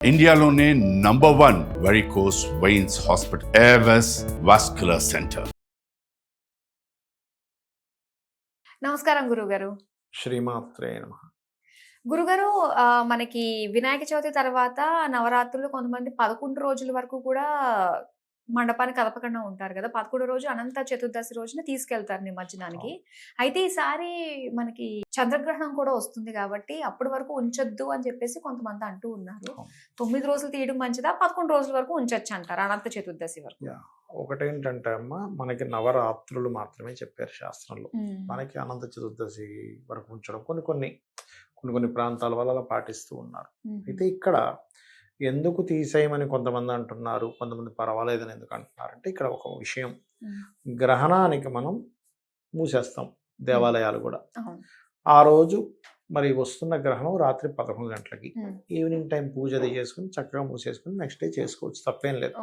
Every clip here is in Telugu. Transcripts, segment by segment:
ఇండియాలోనే #1 varicose veins hospital Avis vascular centre. నమస్కారం గురుగారు. శ్రీమాత్రే నమః. గురుగారు, మనకి వినాయక చవితి తర్వాత నవరాత్రులు కొంతమంది 11 రోజుల వరకు కూడా మండపాన్ని కదపకుండా ఉంటారు కదా! 11 రోజు అనంత చతుర్దశి రోజున తీసుకెళ్తారు నిమజ్జనానికి. అయితే ఈసారి మనకి చంద్రగ్రహణం కూడా వస్తుంది కాబట్టి అప్పటి వరకు ఉంచొద్దు అని చెప్పేసి కొంతమంది అంటూ ఉన్నారు. 9 రోజులు తీయడం మంచిదా? 11 రోజుల వరకు ఉంచొచ్చు అంటారా అనంత చతుర్దశి వరకు? ఒకటేంటంటే అమ్మ, మనకి నవరాత్రులు మాత్రమే చెప్పారు శాస్త్రంలో. మనకి అనంత చతుర్దశి వరకు ఉంచడం కొన్ని ప్రాంతాల వల్ల అలా పాటిస్తూ ఉన్నారు. అయితే ఇక్కడ ఎందుకు తీసేయమని కొంతమంది అంటున్నారు, కొంతమంది పర్వాలేదని ఎందుకు అంటున్నారు అంటే, ఇక్కడ ఒక విషయం, గ్రహణానికి మనం మూసేస్తాం దేవాలయాలు కూడా. ఆ రోజు మరి వస్తున్న గ్రహణం రాత్రి 11 గంటలకి. ఈవినింగ్ టైం పూజ అది చేసుకుని చక్కగా మూసేసుకుని నెక్స్ట్ డే చేసుకోవచ్చు, తప్పేం లేదు.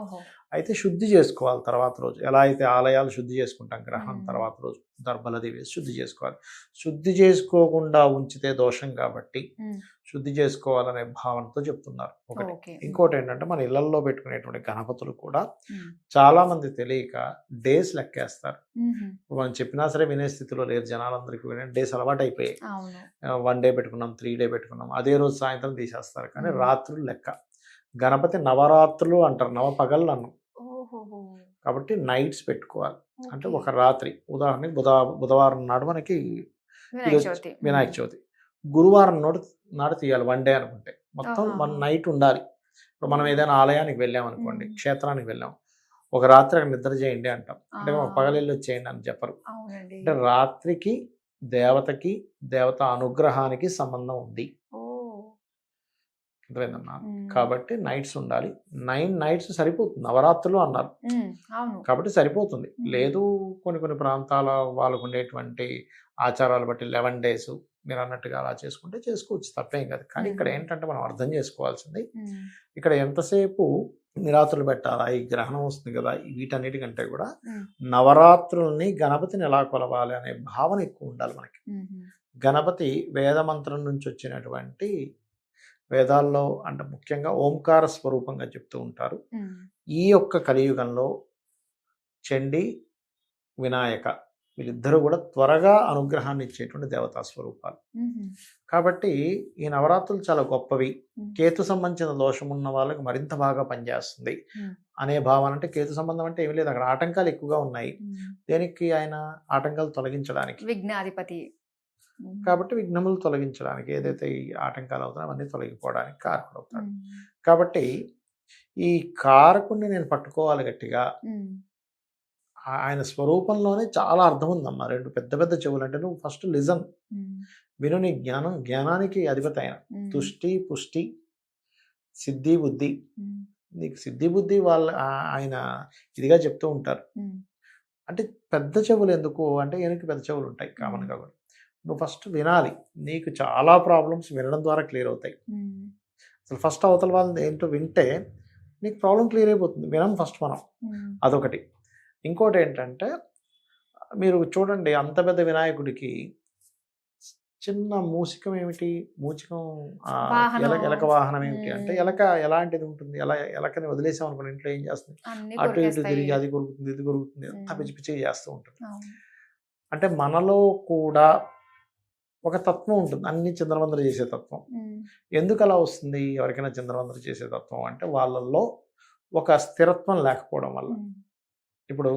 అయితే శుద్ధి చేసుకోవాలి తర్వాత రోజు. ఎలా అయితే ఆలయాలు శుద్ధి చేసుకుంటాం గ్రహణం తర్వాత రోజు, దర్భలది వేసి శుద్ధి చేసుకోవాలి. శుద్ధి చేసుకోకుండా ఉంచితే దోషం కాబట్టి శుద్ధి చేసుకోవాలనే భావనతో చెప్తున్నారు ఒకటి. ఇంకోటి ఏంటంటే, మన ఇళ్లలో పెట్టుకునేటువంటి గణపతులు కూడా చాలా మంది తెలియక డేస్ లెక్కేస్తారు. మనం చెప్పినా సరే వినే స్థితిలో లేరు జనాలందరికీ. డేస్ అలవాటు అయిపోయాయి. 1 డే పెట్టుకున్నాం, 3 డే పెట్టుకున్నాం, అదే రోజు సాయంత్రం తీసేస్తారు. కానీ రాత్రులు లెక్క. గణపతి నవరాత్రులు అంటారు, నవపగళ్ళు అన్నం. కాబట్టి నైట్స్ పెట్టుకోవాలి. అంటే ఒక రాత్రి, ఉదాహరణకి బుధవారం నాడు మనకి వినాయక చవితి, గురువారం నాడు తీయాలి 1 డే అనుకుంటే. మొత్తం 1 నైట్ ఉండాలి. ఇప్పుడు మనం ఏదైనా ఆలయానికి వెళ్ళామనుకోండి, క్షేత్రానికి వెళ్ళాం, ఒక రాత్రి అక్కడ నిద్ర చేయండి అంటాం. అంటే పగలెళ్ళి వచ్చేయండి అని చెప్పరు. అంటే రాత్రికి దేవతకి, దేవత అనుగ్రహానికి సంబంధం ఉంది. అర్థమైందమ్మా? కాబట్టి నైట్స్ ఉండాలి. 9 నైట్స్ సరిపోతుంది. నవరాత్రులు అన్నారు కాబట్టి సరిపోతుంది. లేదు, కొన్ని ప్రాంతాల వాళ్ళకు ఉండేటువంటి ఆచారాలు బట్టి 11 డేస్ మీరు అన్నట్టుగా అలా చేసుకుంటే చేసుకోవచ్చు, తప్పేం కాదు. కానీ ఇక్కడ ఏంటంటే మనం అర్థం చేసుకోవాల్సింది, ఇక్కడ ఎంతసేపు నిరాత్రులు పెట్టాలా, ఈ గ్రహణం వస్తుంది కదా, వీటన్నిటికంటే కూడా నవరాత్రుల్ని గణపతిని ఎలా కొలవాలి అనే భావన ఎక్కువ ఉండాలి మనకి. గణపతి వేదమంత్రం నుంచి వచ్చినటువంటి, వేదాల్లో అంటే ముఖ్యంగా ఓంకార స్వరూపంగా చెప్తూ ఉంటారు. ఈ యొక్క కలియుగంలో చండి, వినాయక వీళ్ళిద్దరూ కూడా త్వరగా అనుగ్రహాన్ని ఇచ్చేటువంటి దేవతా స్వరూపాలు. కాబట్టి ఈ నవరాత్రులు చాలా గొప్పవి. కేతు సంబంధించిన దోషం ఉన్న వాళ్ళకి మరింత బాగా పనిచేస్తుంది అనే భావన. అంటే కేతు సంబంధం అంటే ఏమి లేదు, అక్కడ ఆటంకాలు ఎక్కువగా ఉన్నాయి. దేనికి? ఆయన ఆటంకాలు తొలగించడానికి, విఘ్నాధిపతి కాబట్టి విఘ్నములు తొలగించడానికి, ఏదైతే ఈ ఆటంకాలు అవుతాయో అవన్నీ తొలగిపోవడానికి కారకుడు అవుతాడు. కాబట్టి ఈ కారకుడిని నేను పట్టుకోవాలి గట్టిగా. ఆయన స్వరూపంలోనే చాలా అర్థం ఉందమ్మా. 2 పెద్ద చెవులు. అంటే నువ్వు ఫస్ట్ లిజన్, విను. నీ జ్ఞానానికి అధిపతి ఆయన. తుష్టి, పుష్టి, సిద్ధి, బుద్ధి. నీకు సిద్ధి బుద్ధి ఆయన ఇదిగా చెప్తూ ఉంటారు. అంటే పెద్ద చెవులు ఎందుకు అంటే, వెనక్కి పెద్ద చెవులు ఉంటాయి కామన్గా కూడా. నువ్వు ఫస్ట్ వినాలి. నీకు చాలా ప్రాబ్లమ్స్ వినడం ద్వారా క్లియర్ అవుతాయి. అసలు ఫస్ట్ అవతల వాళ్ళని ఏంటో వింటే నీకు ప్రాబ్లం క్లియర్ అయిపోతుంది. వినం ఫస్ట్ మనం, అదొకటి. ఇంకోటి ఏంటంటే, మీరు చూడండి, అంత పెద్ద వినాయకుడికి చిన్న మూషికం ఏమిటి? ఎలక వాహనం ఏమిటి అంటే, ఎలక ఎలాంటిది ఉంటుంది? ఎలకని వదిలేసాం అనుకోండి, ఇంట్లో ఏం చేస్తుంది? అటు ఇటు తిరిగి అది కొరుకుతుంది, ఇది కొరుకుతుంది, అంతా పిచ్చి పిచ్చిగా చేస్తూ ఉంటుంది. అంటే మనలో కూడా ఒక తత్వం ఉంటుంది, అన్ని చిందరవందర చేసే తత్వం. ఎందుకు అలా వస్తుంది? ఎవరికైనా చిందరవందర చేసే తత్వం అంటే, వాళ్ళల్లో ఒక స్థిరత్వం లేకపోవడం వల్ల. ఇప్పుడు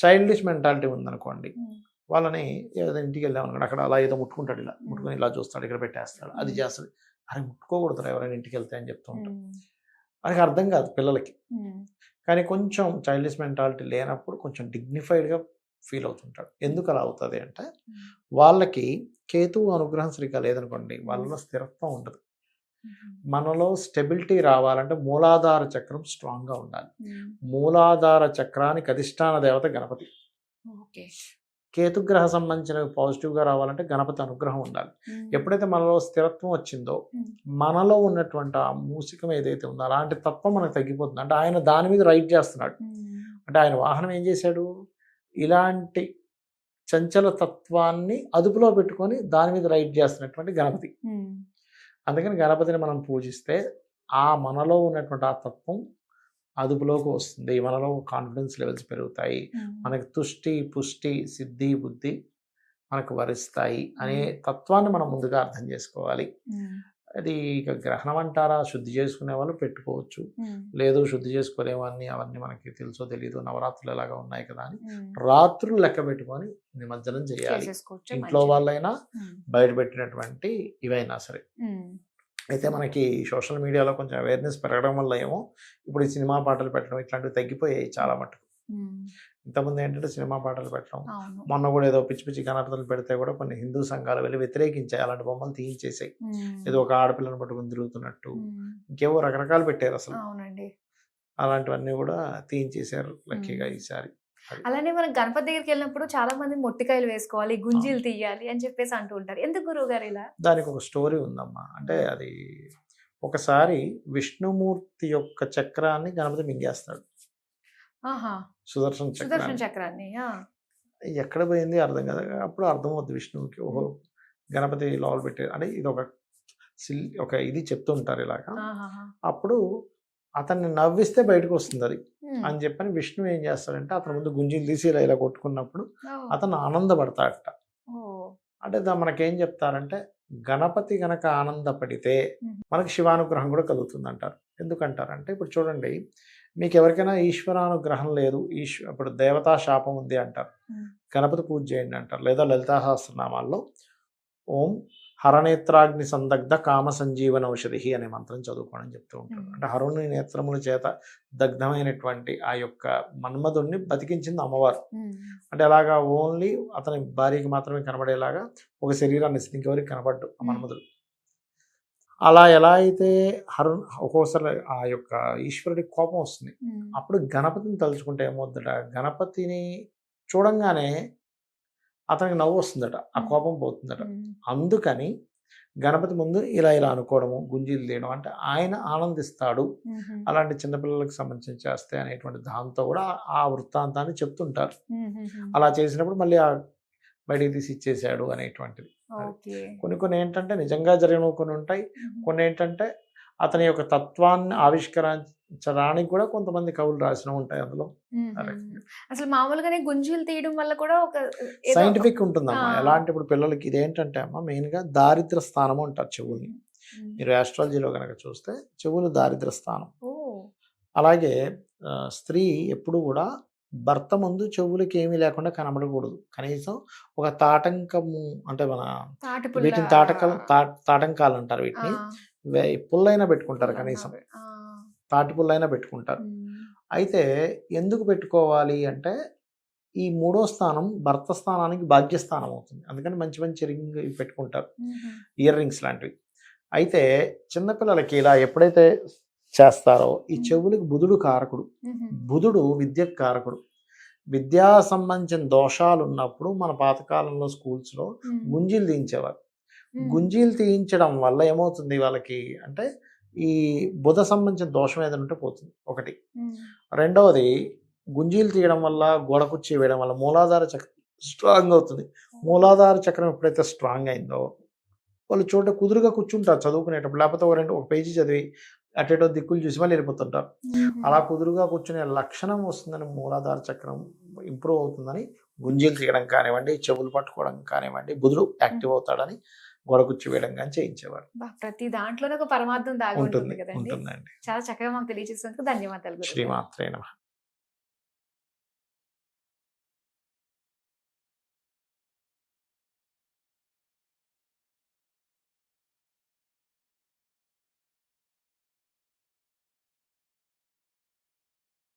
చైల్డిష్ మెంటాలిటీ ఉందనుకోండి, వాళ్ళని ఏదో ఇంటికి వెళ్ళామనుకోండి, అక్కడ అలా ఏదో ముట్టుకుంటాడు, ఇలా ముట్టుకొని ఇలా చూస్తాడు, ఇక్కడ పెట్టేస్తాడు, అది చేస్తాడు. అరే ముట్టుకోకూడదు ఎవరైనా ఇంటికి వెళ్తే అని చెప్తూ ఉంటాడు. మనకి అర్థం కాదు పిల్లలకి. కానీ కొంచెం చైల్డిష్ మెంటాలిటీ లేనప్పుడు కొంచెం డిగ్నిఫైడ్గా ఫీల్ అవుతుంటాడు. ఎందుకు అలా అవుతుంది అంటే, వాళ్ళకి కేతువు అనుగ్రహం సరిగ్గా లేదనుకోండి, వాళ్ళలో స్థిరత్వం ఉండదు. మనలో స్టెబిలిటీ రావాలంటే మూలాధార చక్రం స్ట్రాంగ్గా ఉండాలి. మూలాధార చక్రానికి అధిష్టాన దేవత గణపతి. కేతుగ్రహ సంబంధించినవి పాజిటివ్గా రావాలంటే గణపతి అనుగ్రహం ఉండాలి. ఎప్పుడైతే మనలో స్థిరత్వం వచ్చిందో, మనలో ఉన్నటువంటి ఆ మూసికం ఏదైతే ఉందో అలాంటి తత్వం మనకు తగ్గిపోతుంది. అంటే ఆయన దాని మీద రైడ్ చేస్తున్నాడు. అంటే ఆయన వాహనం ఏం చేశాడు? ఇలాంటి చంచల తత్వాన్ని అదుపులో పెట్టుకొని దాని మీద రైడ్ చేస్తున్నటువంటి గణపతి. అందుకని గణపతిని మనం పూజిస్తే ఆ మనలో ఉన్నటువంటి ఆ తత్వం అదుపులోకి వస్తుంది, మనలో కాన్ఫిడెన్స్ లెవెల్స్ పెరుగుతాయి, మనకి తుష్టి పుష్టి సిద్ధి బుద్ధి మనకు వరిస్తాయి అనే తత్వాన్ని మనం ముందుగా అర్థం చేసుకోవాలి. అది ఇక గ్రహణం అంటారా, శుద్ధి చేసుకునే వాళ్ళు పెట్టుకోవచ్చు, లేదు శుద్ధి చేసుకోలేవన్నీ అవన్నీ మనకి తెలుసో తెలీదు, నవరాత్రులు ఎలాగా ఉన్నాయి కదా అని రాత్రులు లెక్క పెట్టుకొని నిమజ్జనం చేయాలి. ఇంట్లో వాళ్ళైనా బయట పెట్టినటువంటి ఇవైనా సరే. అయితే మనకి సోషల్ మీడియాలో కొంచెం అవేర్నెస్ పెరగడం వల్ల ఏమో ఇప్పుడు ఈ సినిమా పాటలు పెట్టడం ఇట్లాంటివి తగ్గిపోయాయి చాలా మటుకు. ఇంతకుముందు ఏంటంటే సినిమా పాటలు పెట్టడం, మొన్న కూడా ఏదో పిచ్చి పిచ్చి గణపతులు పెడితే కూడా కొన్ని హిందూ సంఘాలు వెళ్ళి వ్యతిరేకించాయి, అలాంటి బొమ్మలు తీయించేసాయి, ఏదో ఒక ఆడపిల్లని పట్టుకుని తిరుగుతున్నట్టు ఇంకేవో రకరకాలు పెట్టారు అసలు. అలాంటివన్నీ కూడా తీయించేశారు లక్కీగా ఈసారి. అలానే మనం గణపతి దగ్గరికి వెళ్ళినప్పుడు చాలా మంది మొట్టికాయలు వేసుకోవాలి, గుంజీలు తీయాలి అని చెప్పేసి అంటూ ఉంటారు. ఎందుకు గురువు గారు ఇలా? దానికి ఒక స్టోరీ ఉందమ్మా. అంటే అది ఒకసారి విష్ణుమూర్తి యొక్క చక్రాన్ని గణపతి మింగేస్తాడు, సుదర్శన చక్రాన్ని. ఎక్కడ పోయింది అర్థం కదా, అప్పుడు అర్థమవుద్ది విష్ణువుకి, ఓహో గణపతి లోపల పెట్టారు అంటే ఇది ఒక ఇది చెప్తుంటారు ఇలాగా. అప్పుడు అతన్ని నవ్విస్తే బయటకు వస్తుంది అది అని చెప్పని విష్ణు ఏం చేస్తాడంటే అతని ముందు గుంజీలు తీసి ఇలా కొట్టుకున్నప్పుడు అతను ఆనందపడతాడట. అంటే మనకేం చెప్తారంటే గణపతి గనక ఆనందపడితే మనకి శివానుగ్రహం కూడా కలుగుతుంది అంటారు. ఎందుకంటారంటే ఇప్పుడు చూడండి, మీకు ఎవరికైనా ఈశ్వరానుగ్రహం లేదు, ఇప్పుడు దేవతా శాపం ఉంది అంటారు, గణపతి పూజ చేయండి అంటారు. లేదా లలితా సహస్రనామాల్లో ఓం హరనేత్రాగ్ని సందగ్ధ కామ సంజీవన ఔషధి అనే మంత్రం చదువుకోవడం చెప్తూ ఉంటారు. అంటే హరుని నేత్రముల చేత దగ్ధమైనటువంటి ఆ యొక్క మన్మధుడిని బతికించింది అమ్మవారు. అంటే అలాగా ఓన్లీ అతని భార్యకి మాత్రమే కనబడేలాగా ఒక శరీరాన్ని ఇంకెవరికి కనబడ్డు ఆ మన్మధుడు. అలా ఎలా అయితే ఒక్కోసారి ఆ యొక్క ఈశ్వరుడి కోపం వస్తుంది, అప్పుడు గణపతిని తలుచుకుంటే ఏమవుతుందట, గణపతిని చూడంగానే అతనికి నవ్వు వస్తుందట, ఆ కోపం పోతుందట. అందుకని గణపతి ముందు ఇలా అనుకోవడము, గుంజీలు తీయడం అంటే ఆయన ఆనందిస్తాడు, అలాంటి చిన్నపిల్లలకు సంబంధించి చేస్తే అనేటువంటి దాంతో కూడా ఆ వృత్తాంతాన్ని చెప్తుంటారు. అలా చేసినప్పుడు మళ్ళీ ఆ బయటికి తీసి ఇచ్చేసాడు అనేటువంటిది. కొన్ని ఏంటంటే నిజంగా జరిగినవి కొన్ని ఉంటాయి, కొన్ని ఏంటంటే అతని యొక్క తత్వాన్ని ఆవిష్కరించడానికి కూడా కొంతమంది కవులు రాసిన ఉంటాయి అందులో. అసలు మామూలుగానే గుంజీలు తీయడం వల్ల కూడా ఒక సైంటిఫిక్ ఉంటుందమ్మా. ఎలాంటి ఇప్పుడు పిల్లలకి ఇదేంటంటే అమ్మా మెయిన్ గా దారిద్ర స్థానం అంటారు చెవుల్ని. మీరు ఆస్ట్రాలజీలో కనుక చూస్తే చెవులు దారిద్ర స్థానం. అలాగే స్త్రీ ఎప్పుడు కూడా భర్త ముందు చెవులకి ఏమీ లేకుండా కనబడకూడదు, కనీసం ఒక తాటంకము అంటే మన వీటిని తాటంకాలు అంటారు, వీటిని పుల్లైనా పెట్టుకుంటారు, కనీసం తాటి పుల్లైనా పెట్టుకుంటారు. అయితే ఎందుకు పెట్టుకోవాలి అంటే ఈ మూడో స్థానం భర్త స్థానానికి భాగ్యస్థానం అవుతుంది, అందుకని మంచి మంచి రింగ్ పెట్టుకుంటారు, ఇయర్ రింగ్స్ లాంటివి. అయితే చిన్నపిల్లలకి ఇలా ఎప్పుడైతే చేస్తారో ఈ చెవులకు బుధుడు కారకుడు, బుధుడు విద్యకు కారకుడు. విద్యా సంబంధించిన దోషాలు ఉన్నప్పుడు మన పాతకాలంలో స్కూల్స్లో గుంజీలు తీయించేవారు. గుంజీలు తీయించడం వల్ల ఏమవుతుంది వాళ్ళకి అంటే ఈ బుధ సంబంధించిన దోషం ఏదైనా ఉంటే పోతుంది ఒకటి. రెండవది గుంజీలు తీయడం వల్ల గోడ కుర్చీ వేయడం వల్ల మూలాధార చక్రం స్ట్రాంగ్ అవుతుంది. మూలాధార చక్రం ఎప్పుడైతే స్ట్రాంగ్ అయిందో వాళ్ళు చోట కుదురుగా కూర్చుంటారు చదువుకునేటప్పుడు, లేకపోతే ఒక పేజీ చదివి అటేటో దిక్కులు చూసి మళ్ళీ వెళ్ళిపోతుంటారు. అలా కుదురుగా కూర్చునే లక్షణం వస్తుందని, మూలాధార చక్రం ఇంప్రూవ్ అవుతుందని గుంజీలు తీయడం కానివ్వండి, చెవులు పట్టుకోవడం కానివ్వండి, బుధుడు యాక్టివ్ అవుతాడని గోడ కుర్చీ వేయడం కానీ చేయించేవారు. ప్రతి దాంట్లోనే ఒక పరమార్థం దాగి ఉంటుంది కదండి. ఉంటుందండి. చాలా చక్కగా మాకు తెలియజేసినందుకు ధన్యవాదాలు. శ్రీమాత్రే నమః.